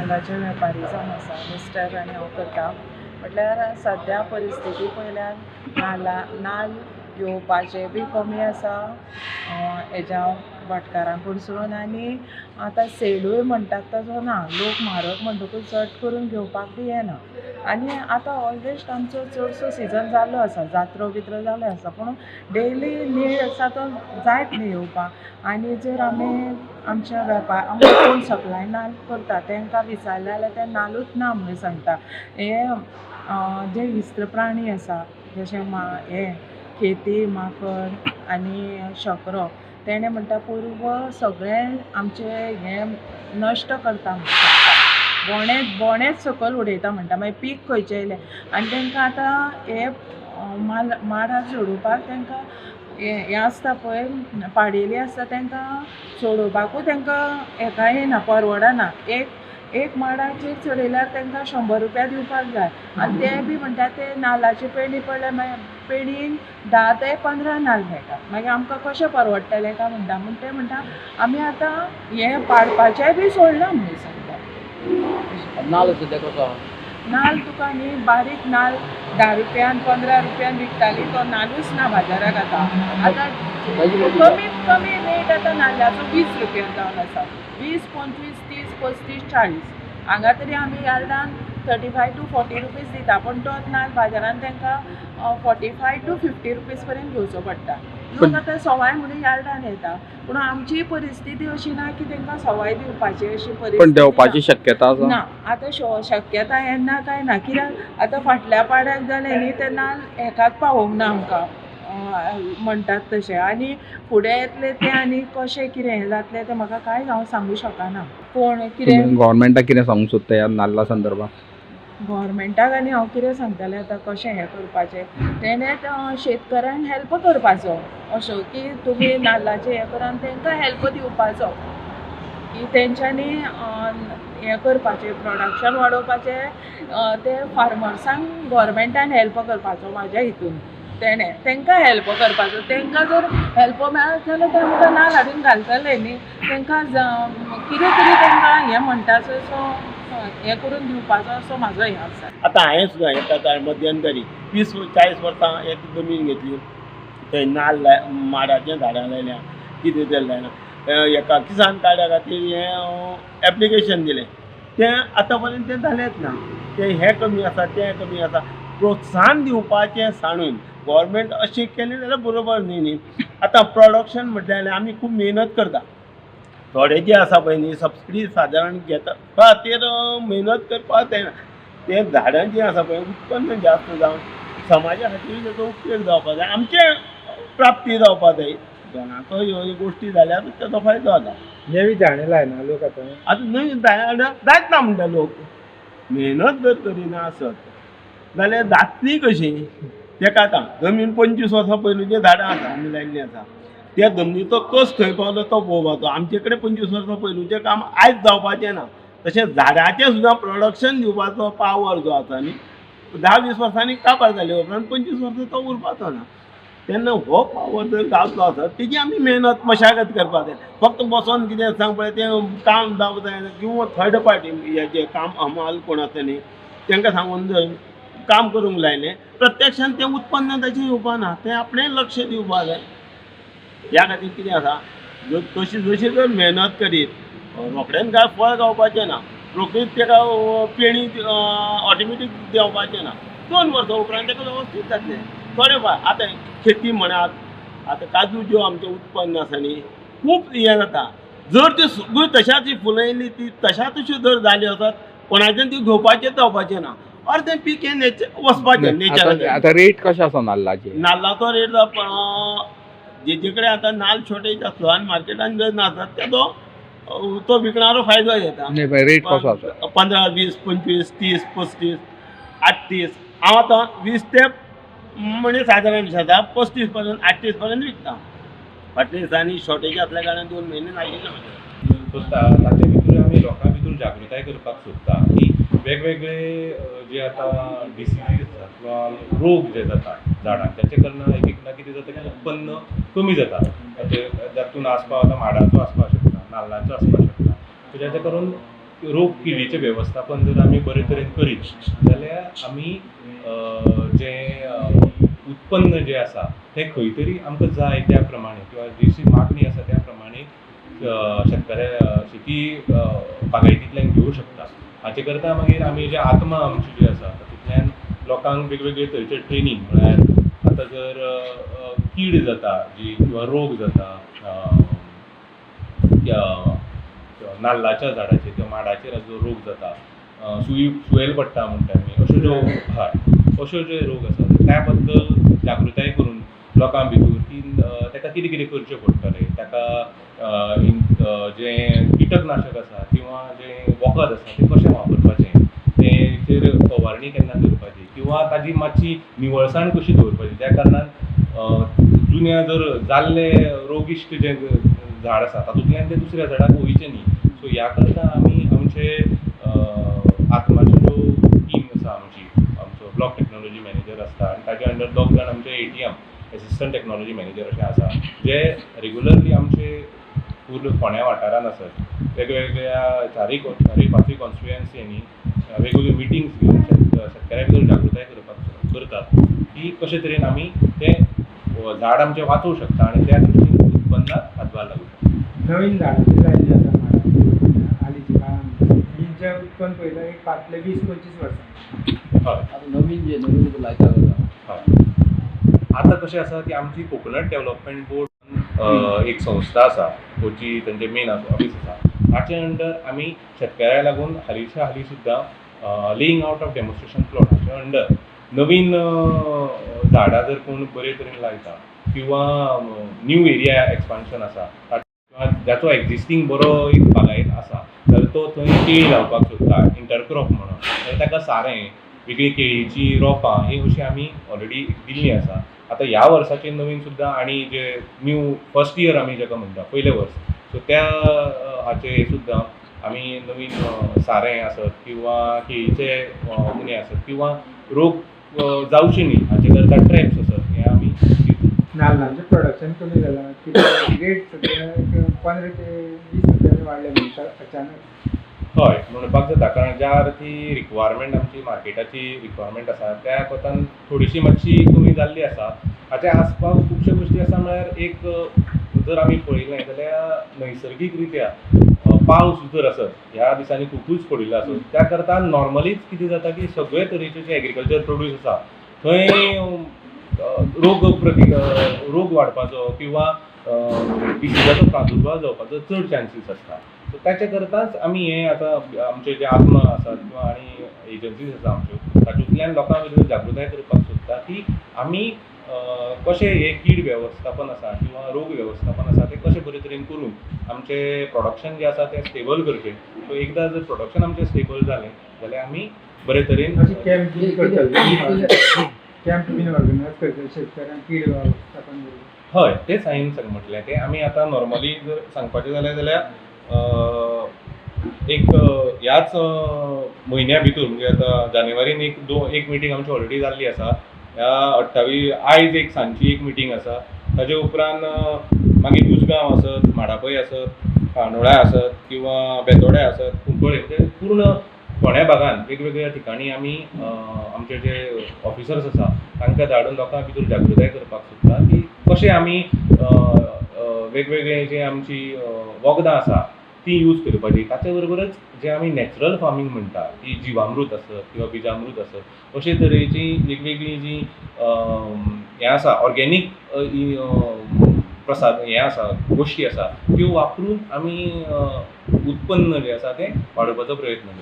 नाल्लाचे वेपारी जावन आसा मिस्टर आनी हांव करता. म्हटल्यार सद्या परिस्थिती पळयल्यार नाल्ल येवपाचे बी कमी आसा हेज्या भाटकारां कडसून, आनी आतां सेलूय म्हणटात तसो ना. लोक म्हारग म्हणटकूच चड करून घेवपाक बी येना. आनी आतां ऑलवेस्ट आमचो चडसो सिजन जाल्लो आसा, जात्रो बित्रो जाल्यो आसा, पूण डेली नीड आसा तो जायत न्ही येवपाक. आनी जर आमी आमच्या आमकां कोण सप्लाय नाल्ल करता तांकां विचारलें जाल्यार ते नाल्लूच ना म्हणून सांगता. हे जे हिस्र प्राणी आसा जशे हे खेती, माकड आनी शकरो, तेणें म्हणटा पूर्व सगळें आमचें हें नश्ट करता म्हणटा. बोणेच सकयल उडयता म्हणटा. मागीर पीक खंयचें येयलें आनी तांकां आतां हे माडार सोडोवपाक तांकां हें आसता पळय पाडेली आसता, तांकां सोडोवपाकूच तांकां हेका येना, परवडना. एक माडाचेर चडयल्यार तांकां 100 रुपया दिवपाक जाय. आनी ते बी म्हणटात ते नाल्लाची पेंडी पडल्यार मागीर पेंडीन 10 ते 15 नाल्ल मेळटात. मागीर आमकां कशें परवडटलें काय म्हणटा. म्हूण ते म्हणटा आमी आतां हें पाडपाचेंय बी सोडलां म्हणून सांगता. नाल्ल सद्या कसो नाल्ल तुका न्ही बारीक नाल्ल 10 रुपयान 15 रुपयान विकताली, तो नाल्लूच ना बाजाराक आतां. कमीत कमी रेट आतां नाल्लाचो 20 रुपयान जावन आसा. 20, 25, 30, 35, 40. हांगा तरी आमी यार्डान 35 to 40 रुपीज दिता, पूण तोच नाल्ल बाजारान तांकां 45 to 50 रुपीज पर्यंत घेवचो पडटा. लोक आतां सवाय म्हणून यार्डान येता, पूण आमची परिस्थिती अशी ना की तांकां सवाय दिवपाची अशी परिस्थिती. पण देवपाची शक्यता आसा ना. आतां शक्यता येना काय ना, कित्याक आतां फाटल्या पाड्याक जालें न्ही ते नाल्ल हेकाच पावोंक ना आमकां म्हणटात तशें. आनी फुडें येतले ते आनी कशें कितें हें जातलें तें म्हाका कांयच हांव सांगूं शकना. कोण कितें गव्हर्नमेंटाक कितें सांगूंक सोदता ह्या नाल्ला संदर्भांत? गव्हर्मेंटाक आनी हांव कितें सांगतलें आतां कशें हें करपाचें. तेणें शेतकऱ्यांक हेल्प करपाचो अशें की तुमी नाल्लाचें हें करान तांकां हेल्प दिवपाचो की तेंच्यांनी हें करपाचें प्रोडक्शन वाडोवपाचें. ते फार्मर्सांक गव्हर्मेंटान हेल्प करपाचो म्हाज्या हितून. तांकां हेल्प करपाचो. तांकां जर हेल्प मेळत जाल्यार ते आमकां नाल्ल हाडून घालतले न्ही. तांकां कितें तरी तांकां हें म्हणटा सो हें करून दिवपाचो असो म्हाजो हें आसा. आतां हांवें सुद्दां एका मध्यंतरी 20-40 वर्सां एक जमीन घेतली, थंय नाल्ल माडाचें झाडां लायल्या, कितें तें लायना. एका किसान कार्डा खातीर हें एप्लिकेशन दिलें, तें आतां पर्यंत तें जालेंच ना. हें कमी आसा तें कमी आसा. प्रोत्साहन दिवपाचें सांडून गव्हर्मेंट अशें केलें जाल्यार बरोबर न्ही. आतां प्रोडक्शन म्हटल्यार आमी खूब मेहनत करता. थोडे जे आसा पळय न्ही सबसिडी सादारण घेता खातीर मेहनत करपाक तें झाडां जीं आसा पळय उत्पन्न जास्त जावन समाजा खातीर तेजो उपयोग जावपाक जाय, आमचे प्राप्ती जावपाक जाय. दोनांचो ह्यो गोश्टी जाल्यार तेजो फायदो जाता. नवी झाडां लायना लोक आतां नवी झाडां जायत ना म्हणटा लोक. मेहनत जर करिना आसत जाल्यार जातली कशी. तेका आतां जमीन 25 वर्सां पयलींचे झाडां आसा आमी लायिल्लीं आसा. त्या जमनीचो कस खंय पावलो तो पळोवपाचो. आमचे कडेन 25 वर्सां पयलींचें काम आयज जावपाचें ना. तशें झाडाचें सुद्दां प्रोडक्शन दिवपाचो पावर जो आसा न्ही 10-20 वर्सांनी काबार जाले उपरांत 25 वर्सां तो उरपाचो ना. तेन्ना हो पावर जर गावतलो आसत तेजी आमी मेहनत मशागत करपाक जाय. फक्त बसोन कितें सांग पळय तें काम जावं जायना, किंवा थर्ड पार्टी हेजें काम हमाल कोण आसा न्ही तांकां सांगून जर काम करूंक लायलें प्रत्यक्षान तें उत्पन्न ताचें येवपा ना. तें आपणें लक्ष दिवपा जाय. ह्या खातीर कितें आसा जशी जर मेहनत करीत रोखडेंच काय फळ गावपाचें ना. रोखडीच तेका पेणी ऑटोमॅटीक देंवपाचें ना. 2 वर्सां उपरांत तेका वेवस्थीत जातलें. थोडे फार आतां शेती म्हणात, आतां काजू ज्यो आमचें उत्पन्न आसा न्ही खूब हें जाता. जर त्यो सगळ्यो तशाच फुलयली ती तशाच जर जाल्यो आसत कोणाचें ती घेवपाचें जावपाचें ना. अर्दें पीक हें वचपाचें नेचरान. आतां रेट कशें आसा नाल्लाची? नाल्लाचो रेट जेचे कडेन आतां नाल्ल शॉर्टेज आसलो आनी मार्केटान जर नासत तेजो तो विकणारो फायदो घेता. रेट कसो आसा? 15, 20, 25, 30, 35, 38. हांव आतां 20 ते म्हणजे सादारण 35 पर्यंत 38 पर्यंत विकता. फाटल्या दिसांनी शॉर्टेज आसल्या कारणान 2 म्हयने नाशिल्ले सोदता. ताचे भितर आमी लोकां भितर जागृताय करपाक सोदता की वेगवेगळे जे आतां डिसिजीज किंवा रोग जे जातात झाडांक त्याचे कारणान एक एकदां कितें जाता की उत्पन्न कमी जाता. जातून आसपाव आतां माडाचो आसपाक शकता, नाल्लांचो आसपाक शकता. जाचे करून रोग किडीचें वेवस्थापन जर आमी बरे तरेन करीत जाल्यार आमी जे उत्पन्न जें आसा तें खंय तरी आमकां जाय त्या प्रमाणे किंवा जशी मागणी आसा त्या प्रमाणे शेतकऱ्या शेती बागायतींतल्यान घेवं शकता. हाचे करता मागीर आमी जे आत्मा आमची जी आसा तातूंतल्यान लोकांक वेगवेगळे तरेचे ट्रेनींग म्हळ्यार आतां जर कीड जाता जी किंवा रोग जाता नाल्लाच्या झाडाचेर किंवा माडाचेर जो रोग जाता सुयेल पडटा म्हणटा आमी अश्यो ज्यो अश्यो जे रोग आसा त्या बद्दल जागृताय करून लोकां भितर की ताका कितें कितें करचें पडटलें ताका जें किटकनाशक आसा किंवा जें वखद आसा तें कशें वापरपाचें तेचेर फवारणी केन्ना करपाची किंवा ताजी मातशी निवळसाण कशी दवरपाची त्या कारणान जुन्या जर जाल्ले रोगिश्ट जें झाड आसा तातूंतल्यान तें दुसऱ्या झाडाक वयचें न्ही. सो ह्या करता आमी आमचे आत्माच्यो ज्यो टीम आसा आमचो ब्लॉक टेक्नॉलॉजी मॅनेजर आसता आनी ताचे अंडर 2 जाण आमचे ATM एसिस्टंट टेक्नॉलॉजी मॅनेजर अशे आसा जे रेगुलरली आमचे पूर्ण फोंड्या वाठारांत आसत. वेगवेगळ्या 4-5 कॉन्स्टिट्युएन्सीनी वेगवेगळ्यो मिटिंग्स घेवन शेतकऱ्या भितर जागृताय करतात की कशे तरेन आमी तें झाड आमचें वाचोवंक शकता आनी त्या दृश्टीन उत्पन्नाक हातभार लागू शकता. नवीन झाडां जी लायिल्लीं आसा माडाची हालींच्या काळांत हिंचें उत्पन्न पयलें एक फाटले 20-25 वर्सां. हय नवीन जे नवीन लायता हय. आतां कशें आसा की आमची कोकोनट डेव्हलपमेंट बोर्ड एक संस्था आसा गोंयची तेंचें मेन ऑफीस आसा हाचे अंडर आमी शेतकऱ्याक लागून हालींच्या हालीं सुद्दां laying out of demonstration plot हाचे अंडर नवीन झाडां जर कोण बरे तरेन लायता किंवा न्यू एरिया एक्सपान्शन आसा किंवा जाचो एक्जिस्टींग बरो एक बागायत आसा जाल्यार तो थंय केळी लावपाक सोदता इंटरक्रॉप म्हणून जाल्यार ताका सारें वेगळी केळीची रोपां ही अशी आमी ऑलरेडी दिल्लीं आसा. आतां ह्या वर्साचें नवीन सुद्दां आनी जे न्यू फर्स्ट इयर आमी जाका म्हणटा पयलें वर्स सो त्या हाचे सुद्दां आमी नवीन सारें आसत किंवा केळीचे उणे आसत किंवा रोग जावचे न्ही हाचे करता ट्रॅप्स आसत हे आमी नाल्लांचें प्रोडक्शन कमी जालां कित्याक रेट सगळे 15 ते 20 रुपयांनी वाडले म्हणटात अचानक. हय म्हणपाक जाता कारण ज्या अर्थी रिक्वायरमेंट आमची मार्केटाची रिक्वायरमेंट आसा त्या कोतान थोडीशी मातशी कमी जाल्ली आसा. हाच्या आसपास खुबश्यो गोश्टी आसा म्हळ्यार एक जर आमी पळयलें जाल्यार नैसर्गीक रित्या पावस जर आसत ह्या दिसांनी खूबच पडिल्लो आसत त्या करता नॉर्मलीच कितें जाता की सगळे तरेचे जे एग्रीकल्चर प्रोड्यूस आसा थंय रोग वाडपाचो किंवा डिसिजाचो प्रादुर्भाव जावपाचो चड चान्सीस आसता. सो ताचे करताच आमी हे आतां आमचे जे आत्मा आसात किंवा आनी एजन्सीज आसा आमच्यो तातूंतल्यान लोकां भितर जागृताय करपाक सोदता की आमी कशें हे कीड वेवस्थापन आसा किंवा रोग वेवस्थापन आसा तें कशें बरे तरेन करून आमचें प्रोडक्शन जें आसा तें स्टेबल करचें. सो एकदां जर प्रोडक्शन आमचें स्टेबल जालें जाल्यार आमी बरे तरेन अशें कॅम्प बीन करतले कॅम्प बीन ऑर्गनायज करतले शेतकऱ्यांक कीड वेवस्थापन. हय तेंच हांवें म्हटलें तें आमी आतां नॉर्मली जर सांगपाचें जाल्यार एक ह्याच म्हयन्या भितर म्हणजे आतां जानेवारीन एक मिटींग आमची ऑलरेडी जाल्ली आसा. ह्या 28 आयज एक सांजची एक मिटींग आसा. ताजे उपरांत मागीर उजगांव आसत माडापय आसत कांदोळ्या आसत किंवा बेतोड्या आसत कुंकळे म्हणजे पूर्ण फोंड्या भागांत वेगवेगळ्या ठिकाणी आमी आमचे जे ऑफिसर्स आसा तांकां धाडून लोकां भितर जागृताय करपाक सोदता की कशें आमी वेगवेगळे जे आमची वखदां आसा ती यूज करपाची. ताचे बरोबरच जे आमी नॅचरल फार्मींग म्हणटा ती जिवामृत आसत किंवा बिजामृत आसत अशे तरेची वेगवेगळी जी हें आसा ऑर्गेनीक प्रसाद हें आसा गोश्टी आसा त्यो वापरून आमी उत्पन्न जें आसा तें वाडोवपाचो प्रयत्न करता.